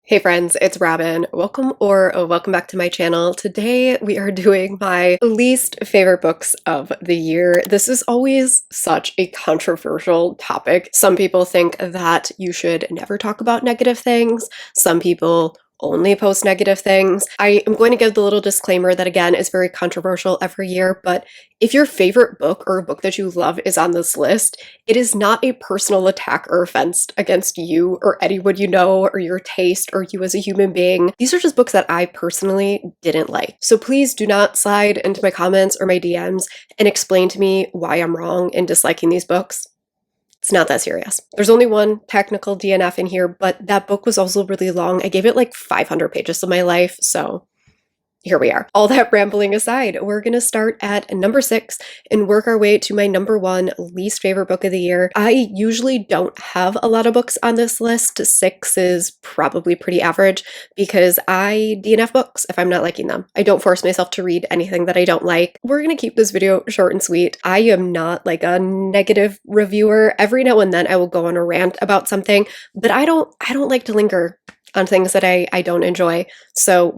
Hey friends, it's Robin. Welcome back to my channel. Today we are doing my least favorite books of the year. This is always such a controversial topic. Some people think that you should never talk about negative things. Some people only post negative things. I am going to give the little disclaimer that again is very controversial every year, but if your favorite book or a book that you love is on this list, it is not a personal attack or offense against you or anyone you know or your taste or you as a human being. These are just books that I personally didn't like. So please do not slide into my comments or my DMs and explain to me why I'm wrong in disliking these books. It's not that serious. There's only one technical DNF in here, but that book was also really long. I gave it like 500 pages of my life, so here we are. All that rambling aside, we're gonna start at number 6 and work our way to my number 1 least favorite book of the year. I usually don't have a lot of books on this list. 6 is probably pretty average because I DNF books if I'm not liking them. I don't force myself to read anything that I don't like. We're gonna keep this video short and sweet. I am not like a negative reviewer. Every now and then I will go on a rant about something, but I don't like to linger on things that I don't enjoy. So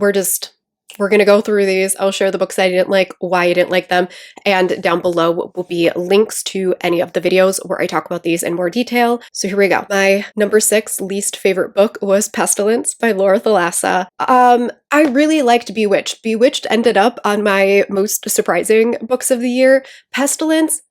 we're going to go through these. I'll share the books I didn't like, why I didn't like them, and down below will be links to any of the videos where I talk about these in more detail. So here we go. My number 6 least favorite book was Pestilence by Laura Thalassa. I really liked Bewitched. Bewitched ended up on my most surprising books of the year. Pestilence,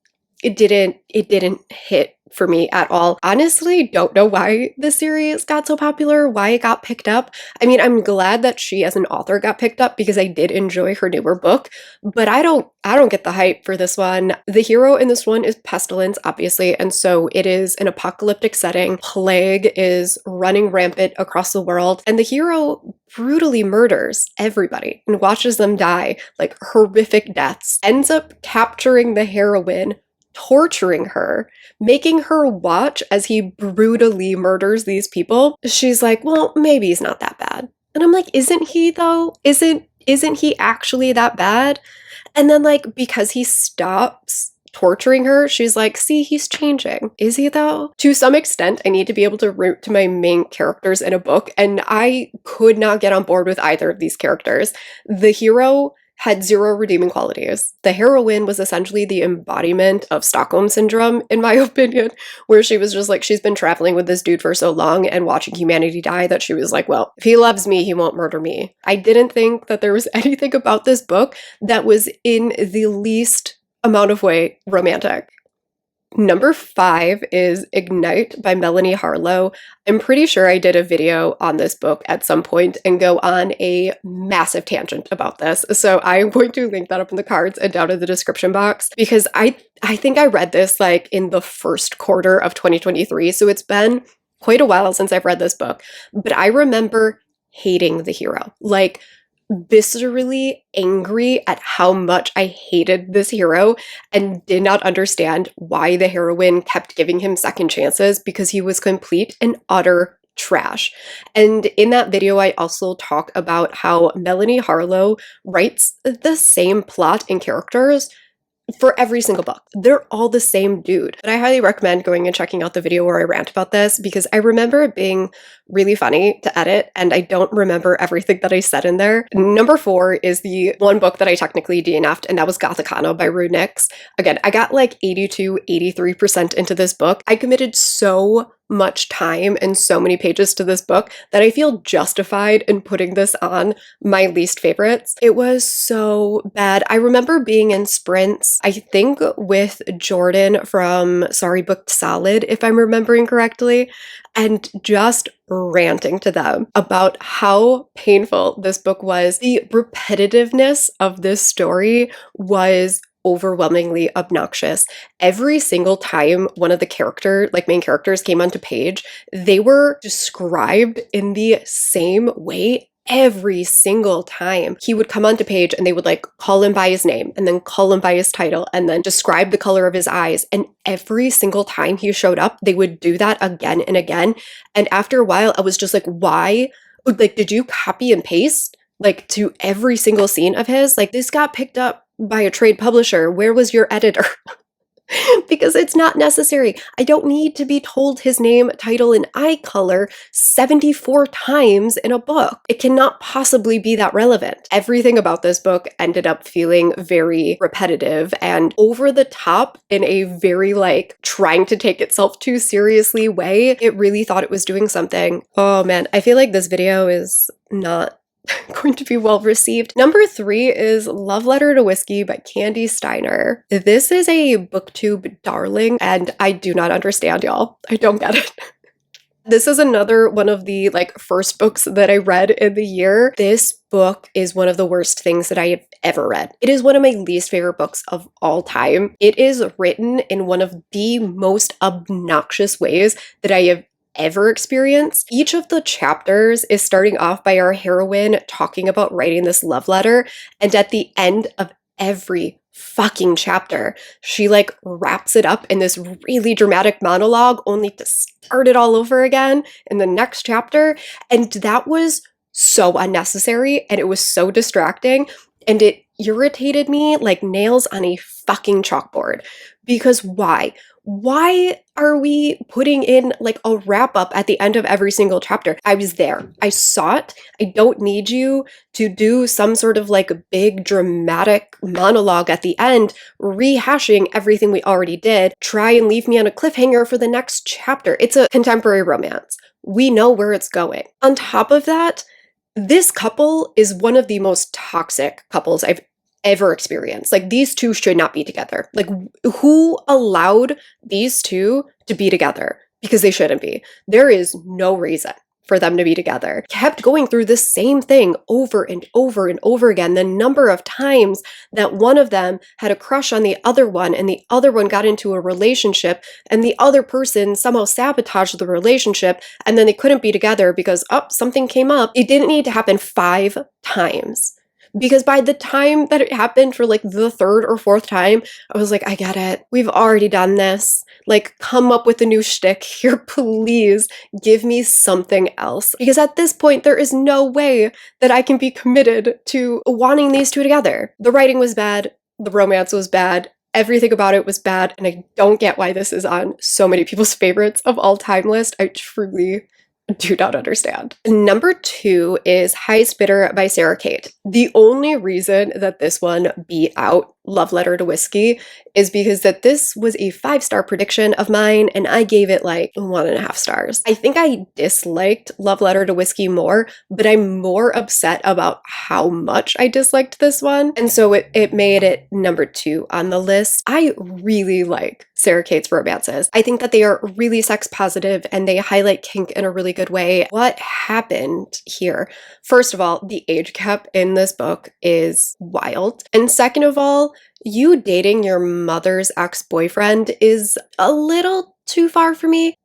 it didn't hit for me at all. Honestly, don't know why the series got so popular, why it got picked up. I mean, I'm glad that she as an author got picked up because I did enjoy her newer book, but I don't get the hype for this one. The hero in this one is Pestilence, obviously, and so it is an apocalyptic setting. Plague is running rampant across the world, and the hero brutally murders everybody and watches them die, like horrific deaths. Ends up capturing the heroine, torturing her, making her watch as he brutally murders these people. She's like, well, maybe he's not that bad. And I'm like, isn't he though? Isn't he actually that bad? And then like, because he stops torturing her, she's like, see, he's changing. Is he though? To some extent, I need to be able to root to my main characters in a book, and I could not get on board with either of these characters. The hero had 0 redeeming qualities. The heroine was essentially the embodiment of Stockholm Syndrome, in my opinion, where she was just like, she's been traveling with this dude for so long and watching humanity die that she was like, well, if he loves me, he won't murder me. I didn't think that there was anything about this book that was in the least amount of way romantic. Number 5 is Ignite by Melanie Harlow. I'm pretty sure I did a video on this book at some point and go on a massive tangent about this. So I'm going to link that up in the cards and down in the description box because I think I read this like in the first quarter of 2023. So it's been quite a while since I've read this book, but I remember hating the hero. Like, viscerally angry at how much I hated this hero and did not understand why the heroine kept giving him second chances because he was complete and utter trash. And in that video, I also talk about how Melanie Harlow writes the same plot and characters for every single book. They're all the same dude. But I highly recommend going and checking out the video where I rant about this because I remember it being really funny to edit and I don't remember everything that I said in there. Number 4 is the one book that I technically DNF'd, and that was Gotho by Rue Nix. Again, I got like 83% into this book. I committed so much time and so many pages to this book that I feel justified in putting this on my least favorites. It was so bad. I remember being in sprints, I think with Jordyn from Sorry Booked Solid, if I'm remembering correctly, and just ranting to them about how painful this book was. The repetitiveness of this story was overwhelmingly obnoxious. Every single time one of the main characters came onto page, they were described in the same way every single time. He would come onto page and they would like call him by his name and then call him by his title and then describe the color of his eyes. And every single time he showed up, they would do that again and again. And after a while, I was just like, why? Like, did you copy and paste like to every single scene of his? Like, this got picked up by a trade publisher. Where was your editor? because it's not necessary. I don't need to be told his name, title, and eye color 74 times in a book. It cannot possibly be that relevant. Everything about this book ended up feeling very repetitive and over the top in a very like trying to take itself too seriously way. It really thought it was doing something. Oh man, I feel like this video is not going to be well received. Number 3 is Love Letter to Whiskey by Candy Steiner. This is a booktube darling, and I do not understand, y'all. I don't get it. This is another one of the like first books that I read in the year. This book is one of the worst things that I have ever read. It is one of my least favorite books of all time. It is written in one of the most obnoxious ways that I have ever experienced. Each of the chapters is starting off by our heroine talking about writing this love letter, and at the end of every fucking chapter, she like wraps it up in this really dramatic monologue only to start it all over again in the next chapter, and that was so unnecessary and it was so distracting and it irritated me like nails on a fucking chalkboard. Because why? Why are we putting in like a wrap up at the end of every single chapter? I was there. I saw it. I don't need you to do some sort of like big dramatic monologue at the end, rehashing everything we already did. Try and leave me on a cliffhanger for the next chapter. It's a contemporary romance. We know where it's going. On top of that, this couple is one of the most toxic couples I've ever experienced. Like, these two should not be together. Like, who allowed these two to be together? Because they shouldn't be. There is no reason for them to be together. Kept going through the same thing over and over and over again. The number of times that one of them had a crush on the other one and the other one got into a relationship and the other person somehow sabotaged the relationship and then they couldn't be together because, oh, something came up. It didn't need to happen 5 times. Because by the time that it happened for like the 3rd or 4th time, I was like, I get it. We've already done this. Like, come up with a new shtick here, please. Give me something else. Because at this point, there is no way that I can be committed to wanting these two together. The writing was bad. The romance was bad. Everything about it was bad. And I don't get why this is on so many people's favorites of all time list. I truly do not understand. Number 2 is Highest Bidder by Sarah Kate. The only reason that this one beat out Love Letter to Whiskey is because that this was a 5-star prediction of mine and I gave it like 1.5 stars. I think I disliked Love Letter to Whiskey more, but I'm more upset about how much I disliked this one. And so it made it number 2 on the list. I really like Sarah Kate's romances. I think that they are really sex positive and they highlight kink in a really good way. What happened here? First of all, the age gap in this book is wild. And second of all, you dating your mother's ex-boyfriend is a little too far for me.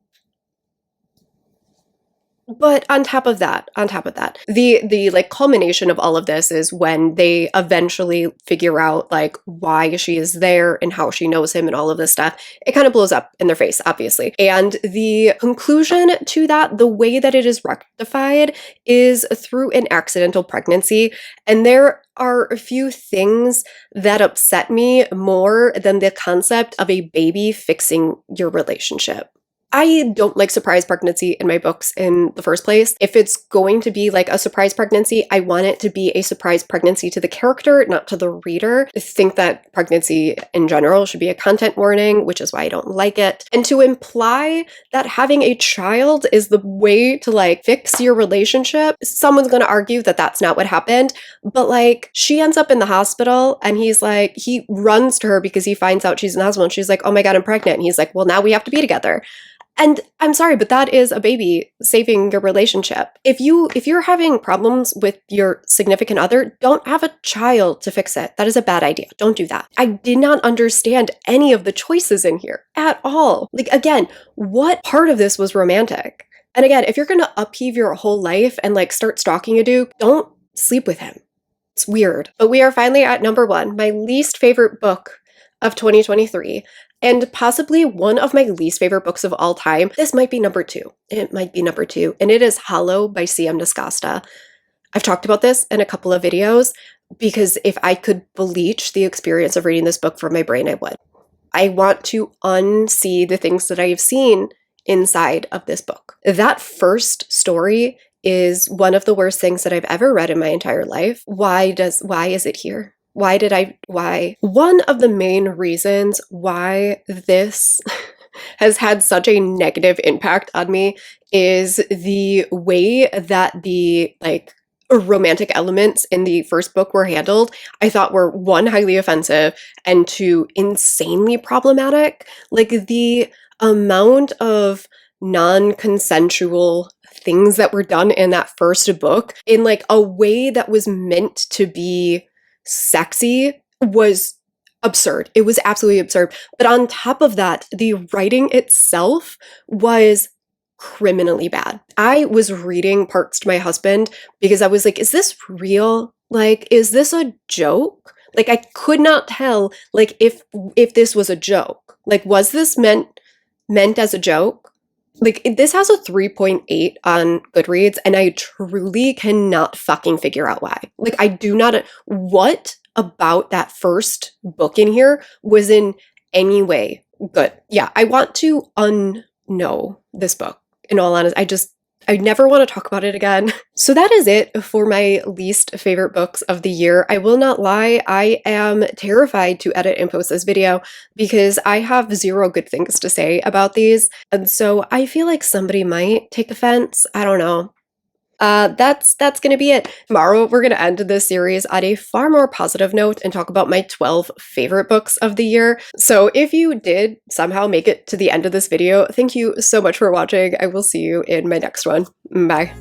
But on top of that, the like culmination of all of this is when they eventually figure out like why she is there and how she knows him and all of this stuff. It kind of blows up in their face, obviously. And the conclusion to that, the way that it is rectified is through an accidental pregnancy. And there are a few things that upset me more than the concept of a baby fixing your relationship. I don't like surprise pregnancy in my books in the first place. If it's going to be like a surprise pregnancy, I want it to be a surprise pregnancy to the character, not to the reader. I think that pregnancy in general should be a content warning, which is why I don't like it. And to imply that having a child is the way to like fix your relationship, someone's going to argue that that's not what happened. But like, she ends up in the hospital and he's like, he runs to her because he finds out she's in the hospital and she's like, oh my God, I'm pregnant. And he's like, well, now we have to be together. And I'm sorry, but that is a baby saving your relationship. If you're having problems with your significant other, don't have a child to fix it. That is a bad idea. Don't do that. I did not understand any of the choices in here at all. Like, again, what part of this was romantic? And again, if you're going to upheave your whole life and like start stalking a dude, don't sleep with him. It's weird. But we are finally at number 1, my least favorite book of 2023. And possibly one of my least favorite books of all time. This might be number 2. It might be number 2. And it is Hollow by C.M. Nascosta. I've talked about this in a couple of videos because if I could bleach the experience of reading this book from my brain, I would. I want to unsee the things that I've seen inside of this book. That first story is one of the worst things that I've ever read in my entire life. Why is it here? Why? One of the main reasons why this has had such a negative impact on me is the way that the romantic elements in the first book were handled. I thought were one, highly offensive, and two, insanely problematic. Like the amount of non-consensual things that were done in that first book in like a way that was meant to be sexy was absurd. It was absolutely absurd. But on top of that, the writing itself was criminally bad. I was reading parts to my husband because I was like, is this real? Like, is this a joke? Like, I could not tell, like, if this was a joke. Like, was this meant as a joke? Like, this has a 3.8 on Goodreads, and I truly cannot fucking figure out why. Like, I do not, what about that first book in here was in any way good. Yeah, I want to unknow this book. In all honesty, I never want to talk about it again. So that is it for my least favorite books of the year. I will not lie, I am terrified to edit and post this video because I have zero good things to say about these. And so I feel like somebody might take offense. I don't know. That's gonna be it. Tomorrow, we're gonna end this series on a far more positive note and talk about my 12 favorite books of the year. So if you did somehow make it to the end of this video, thank you so much for watching. I will see you in my next one. Bye.